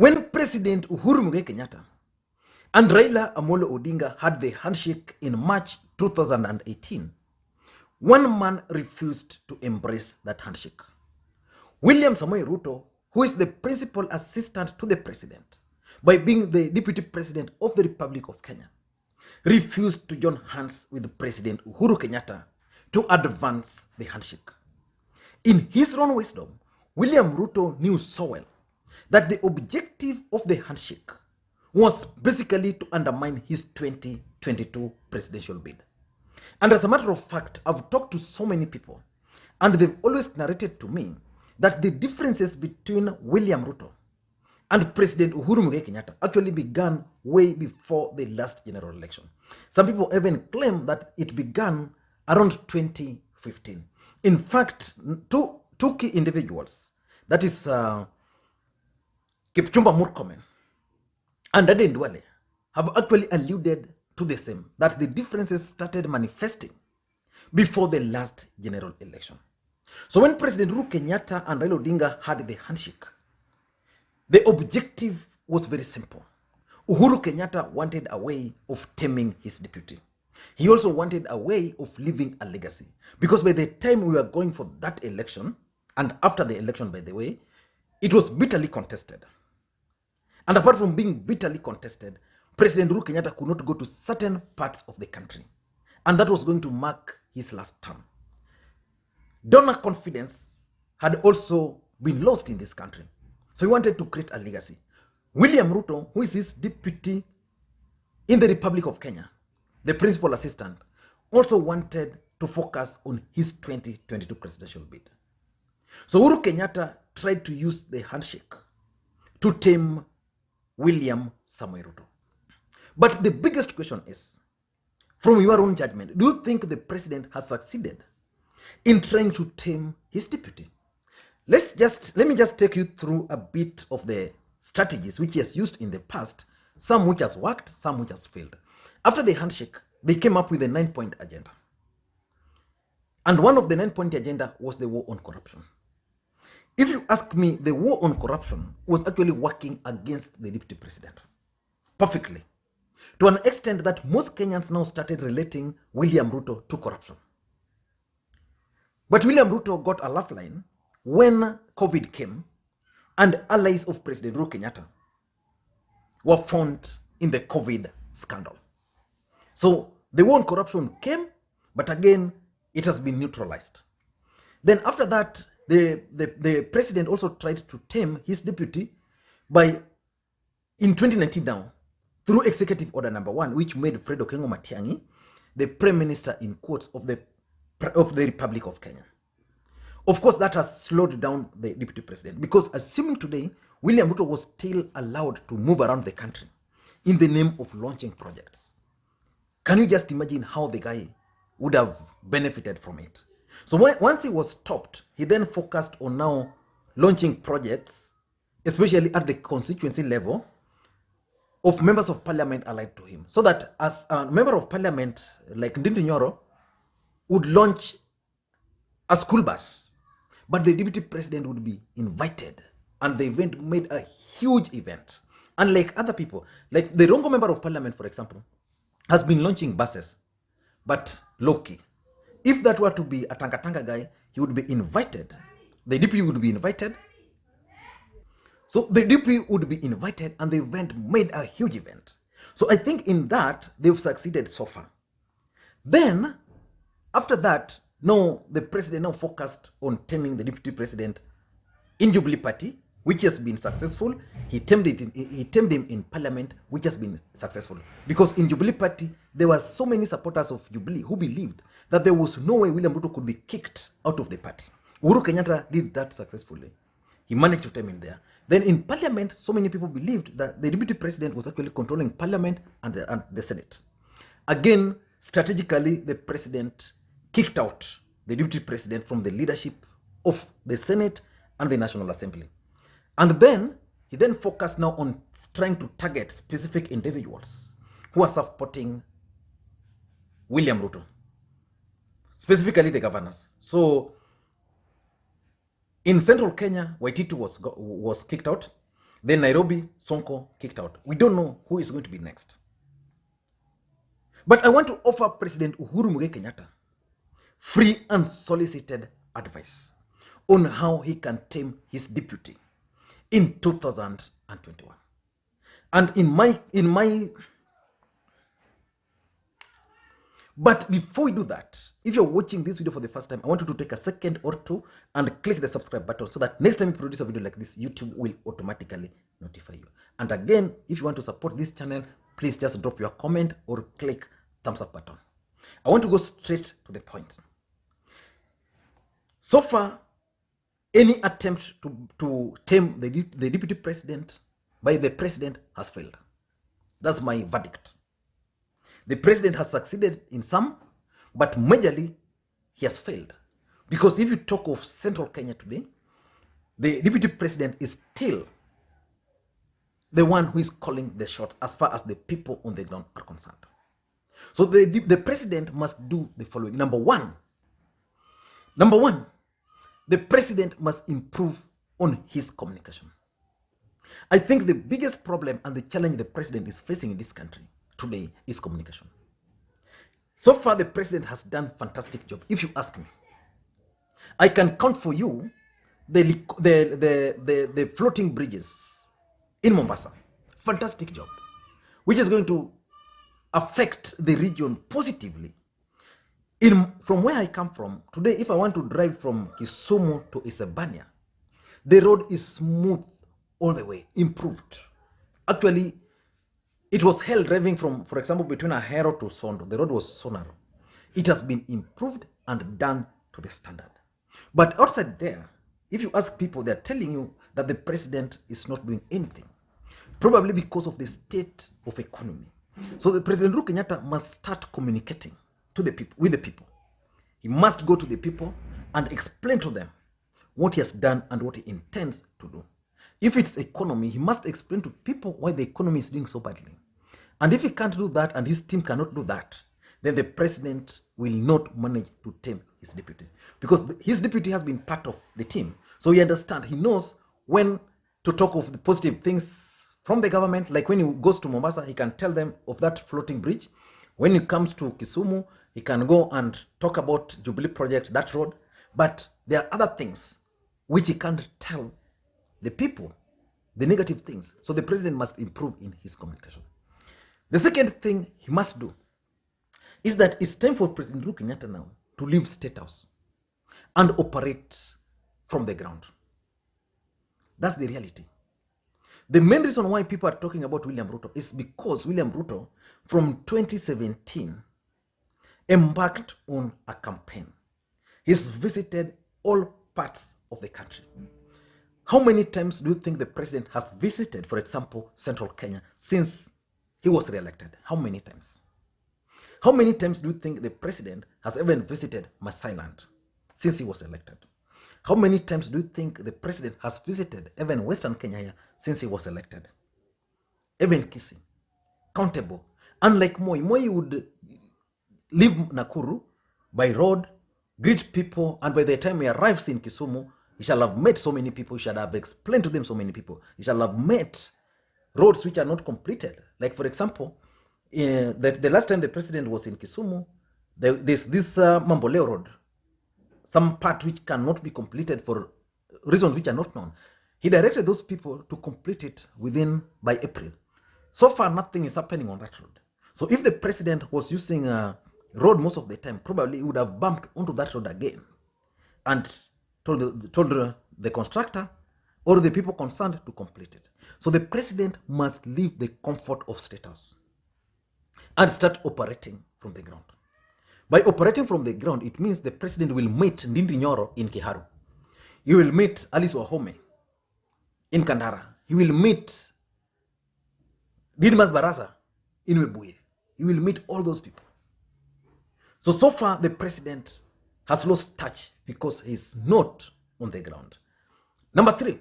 When President Uhuru Kenyatta and Raila Odinga had the handshake in March 2018, one man refused to embrace that handshake. William Ruto, who is the principal assistant to the president, by being the deputy president of the Republic of Kenya, refused to join hands with President Uhuru Kenyatta to advance the handshake. In his own wisdom, William Ruto knew so well that the objective of the handshake was basically to undermine his 2022 presidential bid. And as a matter of fact, I've talked to so many people, and they've always narrated to me that the differences between William Ruto and President Uhuru Kenyatta actually began way before the last general election. Some people even claim that it began around 2015. In fact, two key individuals, that is Kipchumba Murkomen and Aden Duale, have actually alluded to the same, that the differences started manifesting before the last general election. So when President Uhuru Kenyatta and Raila Odinga had the handshake, the objective was very simple. Uhuru Kenyatta wanted a way of taming his deputy. He also wanted a way of leaving a legacy. Because by the time we were going for that election, and after the election, by the way, it was bitterly contested. And apart from being bitterly contested, President Uhuru Kenyatta could not go to certain parts of the country. And that was going to mark his last term. Donor confidence had also been lost in this country. So he wanted to create a legacy. William Ruto, who is his deputy in the Republic of Kenya, the principal assistant, also wanted to focus on his 2022 presidential bid. So Uhuru Kenyatta tried to use the handshake to tame William Ruto. But the biggest question is, from your own judgment, do you think the president has succeeded in trying to tame his deputy? Let me just take you through a bit of the strategies which he has used in the past, some which has worked, some which has failed. After the handshake, they came up with a 9-point agenda. And one of the 9-point agenda was the war on corruption. If you ask me, the war on corruption was actually working against the deputy president perfectly, to an extent that most Kenyans now started relating William Ruto to corruption. But William Ruto got a lifeline when COVID came and allies of President Uhuru Kenyatta were found in the COVID scandal. So the war on corruption came, but again, it has been neutralized. Then after that, the president also tried to tame his deputy by, in 2019 now, through Executive Order number 1, which made Fred Okengo Matiang'i the Prime Minister in quotes of the Republic of Kenya. Of course, that has slowed down the deputy president, because assuming today, William Ruto was still allowed to move around the country in the name of launching projects. Can you just imagine how the guy would have benefited from it? So once he was stopped, he then focused on now launching projects, especially at the constituency level, of members of parliament allied to him. So that as a member of parliament, like Ndindi Nyoro, would launch a school bus, but the deputy president would be invited, and the event made a huge event. Unlike other people, like the Rongo member of parliament, for example, has been launching buses, but low-key. If that were to be a Tanga guy, he would be invited. The DP would be invited. So the DP would be invited, and the event made a huge event. So I think in that, they've succeeded so far. Then, after that, now the president now focused on taming the deputy president in Jubilee Party, which has been successful. He tamed him in parliament, which has been successful. Because in Jubilee Party, there were so many supporters of Jubilee who believed that there was no way William Ruto could be kicked out of the party. Uhuru Kenyatta did that successfully. He managed to tame him there. Then in parliament, so many people believed that the deputy president was actually controlling parliament and the Senate. Again, strategically, the president kicked out the deputy president from the leadership of the Senate and the National Assembly. And then, he then focused now on trying to target specific individuals who are supporting William Ruto, specifically the governors. So, in central Kenya, Waititu was kicked out. Then Nairobi, Sonko kicked out. We don't know who is going to be next. But I want to offer President Uhuru Kenyatta free and solicited advice on how he can tame his deputy in 2021. And but before we do that, if you're watching this video for the first time, I want you to take a second or two and click the subscribe button so that next time you produce a video like this, YouTube will automatically notify you. And again, if you want to support this channel, please just drop your comment or click thumbs up button. I want to go straight to the point. So far, any attempt to tame the deputy president by the president has failed. That's my verdict. The president has succeeded in some, but majorly he has failed. Because if you talk of central Kenya today, the deputy president is still the one who is calling the shots as far as the people on the ground are concerned. So the president must do the following. Number one, the president must improve on his communication. I think the biggest problem and the challenge the president is facing in this country today is communication. So far, the president has done a fantastic job. If you ask me, I can count for you the floating bridges in Mombasa. Fantastic job, which is going to affect the region positively. From where I come from, today, if I want to drive from Kisumu to Isebania, the road is smooth all the way, improved. Actually, it was hell driving from, for example, between Ahero to Sondo. The road was so narrow. It has been improved and done to the standard. But outside there, if you ask people, they're telling you that the president is not doing anything, probably because of the state of economy. So the President Uhuru Kenyatta must start communicating to the people, with the people. He must go to the people and explain to them what he has done and what he intends to do. If it's economy, he must explain to people why the economy is doing so badly. And if he can't do that and his team cannot do that, then the president will not manage to tame his deputy. Because his deputy has been part of the team. So he understands, he knows when to talk of the positive things from the government. Like when he goes to Mombasa, he can tell them of that floating bridge. When he comes to Kisumu, he can go and talk about Jubilee project, that road. But there are other things which he can't tell the people, the negative things. So the president must improve in his communication. The second thing he must do is that it's time for President Uhuru Kenyatta now to leave State House and operate from the ground. That's the reality. The main reason why people are talking about William Ruto is because William Ruto, from 2017, embarked on a campaign. He's visited all parts of the country. How many times do you think the president has visited, for example, Central Kenya since he was re-elected? How many times? How many times do you think the president has even visited Masai Land since he was elected? How many times do you think the president has visited even Western Kenya since he was elected? Even Kisii, countable. Unlike Moi would leave Nakuru by road, greet people, and by the time he arrives in Kisumu, he shall have met so many people, he shall have explained to them so many people, he shall have met roads which are not completed. Like, for example, the last time the president was in Kisumu, there's this Mamboleo road, some part which cannot be completed for reasons which are not known. He directed those people to complete it by April. So far, nothing is happening on that road. So if the president was using a road most of the time, probably he would have bumped onto that road again and told the constructor or the people concerned to complete it. So the president must leave the comfort of State House and start operating from the ground. By operating from the ground, it means the president will meet Ndindi Nyoro in Kiharu. He will meet Alice Wahome in Kandara. He will meet Didmas Baraza in Webuye. He will meet all those people. So far, the president has lost touch because he's not on the ground. Number 3,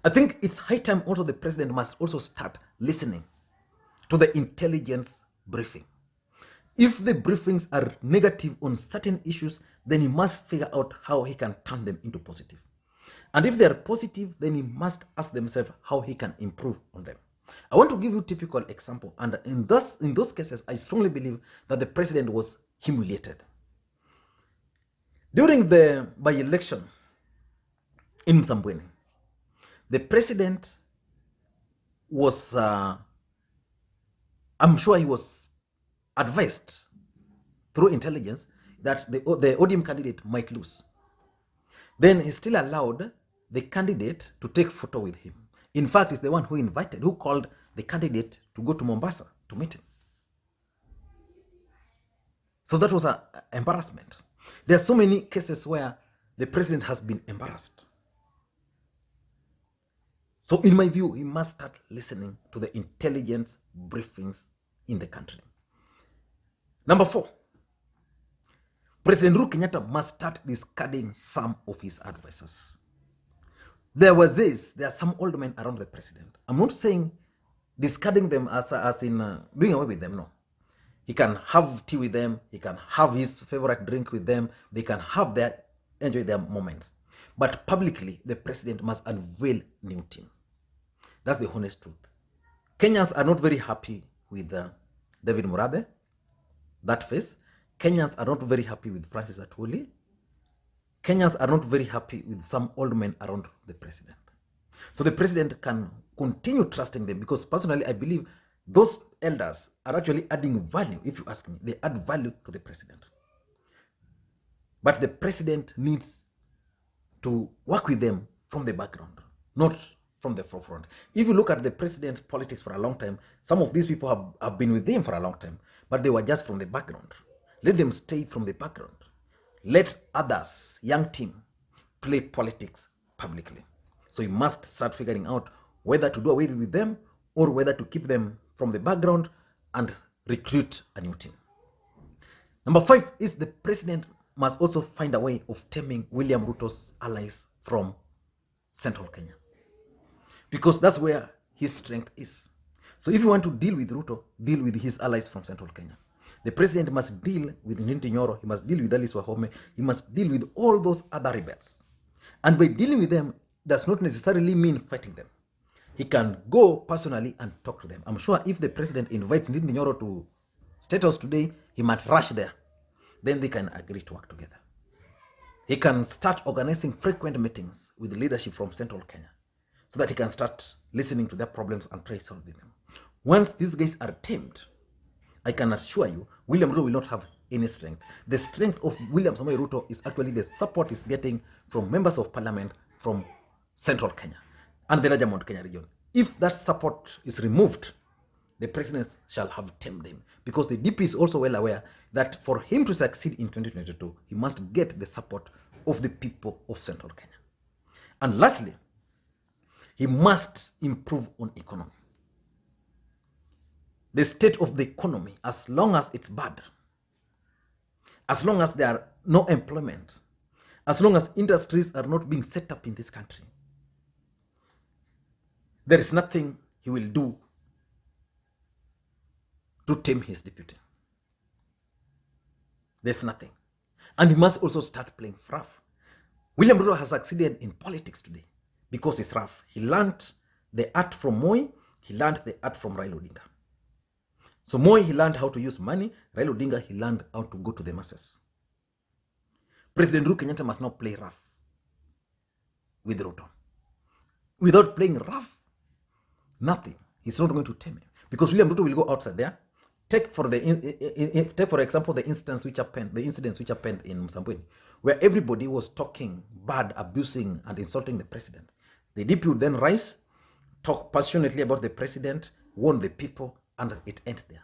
I think it's high time also the president must also start listening to the intelligence briefing. If the briefings are negative on certain issues, then he must figure out how he can turn them into positive. And if they are positive, then he must ask themselves how he can improve on them. I want to give you a typical example. And in those cases, I strongly believe that the president was humiliated. During the by-election in Makwiny, the president was, I'm sure he was advised through intelligence that the ODM candidate might lose. Then he still allowed the candidate to take photo with him. In fact, he's the one who called the candidate to go to Mombasa to meet him. So that was an embarrassment. There are so many cases where the president has been embarrassed. So in my view, he must start listening to the intelligence briefings in the country. Number 4, President Uhuru Kenyatta must start discarding some of his advisors. There are some old men around the president. I'm not saying discarding them as in doing away with them, no. He can have tea with them, he can have his favorite drink with them, they can enjoy their moments. But publicly, the president must unveil new team. That's the honest truth. Kenyans are not very happy with David Murabe, that face. Kenyans are not very happy with Francis Atwoli. Kenyans are not very happy with some old men around the president. So the president can continue trusting them, because personally I believe those elders are actually adding value. If you ask me, they add value to the president. But the president needs to work with them from the background, not from the forefront. If you look at the president's politics for a long time, some of these people have been with him for a long time, but they were just from the background. Let them stay from the background. Let others, young team, play politics publicly. So you must start figuring out whether to do away with them or whether to keep them from the background and recruit a new team. Number 5 is the president must also find a way of taming William Ruto's allies from Central Kenya, because that's where his strength is. So if you want to deal with Ruto, deal with his allies from Central Kenya. The president must deal with Ndindi Nyoro, he must deal with Alice Wahome, he must deal with all those other rebels. And by dealing with them does not necessarily mean fighting them. He can go personally and talk to them. I'm sure if the president invites Ndindi Nyoro to State House today, he might rush there. Then they can agree to work together. He can start organizing frequent meetings with leadership from Central Kenya so that he can start listening to their problems and try solving them. Once these guys are tamed, I can assure you, William Ruto will not have any strength. The strength of William Samoei Ruto is actually the support he's getting from members of parliament from Central Kenya and the larger Mount Kenya region. If that support is removed, the president shall have tamed him, because the DP is also well aware that for him to succeed in 2022, he must get the support of the people of Central Kenya. And lastly, he must improve on economy. The state of the economy, as long as it's bad, as long as there are no employment, as long as industries are not being set up in this country, there is nothing he will do to tame his deputy. There's nothing. And he must also start playing rough. William Ruto has succeeded in politics today because he's rough. He learned the art from Moi, he learned the art from Raila Odinga. So Moi, he learned how to use money. Raila Odinga, he learned how to go to the masses. President Uhuru Kenyatta must now play rough with Ruto. Without playing rough, nothing. He's not going to tame him, because William Ruto will go outside there. Take for example the incidents which happened in Makwiny, where everybody was talking bad, abusing, and insulting the president. The DP would then rise, talk passionately about the president, warn the people, and it ends there.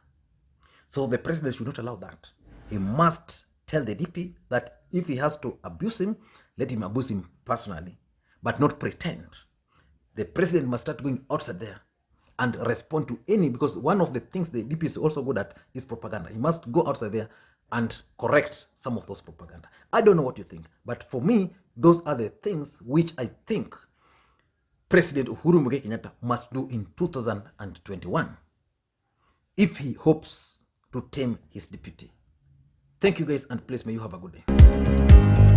So the president should not allow that. He must tell the DP that if he has to abuse him, let him abuse him personally, but not pretend. The president must start going outside there and respond to any, because one of the things the DP is also good at is propaganda. He must go outside there and correct some of those propaganda. I don't know what you think, but for me, those are the things which I think President Uhuru Kenyatta must do in 2021 if he hopes to tame his deputy. Thank you guys, and please may you have a good day.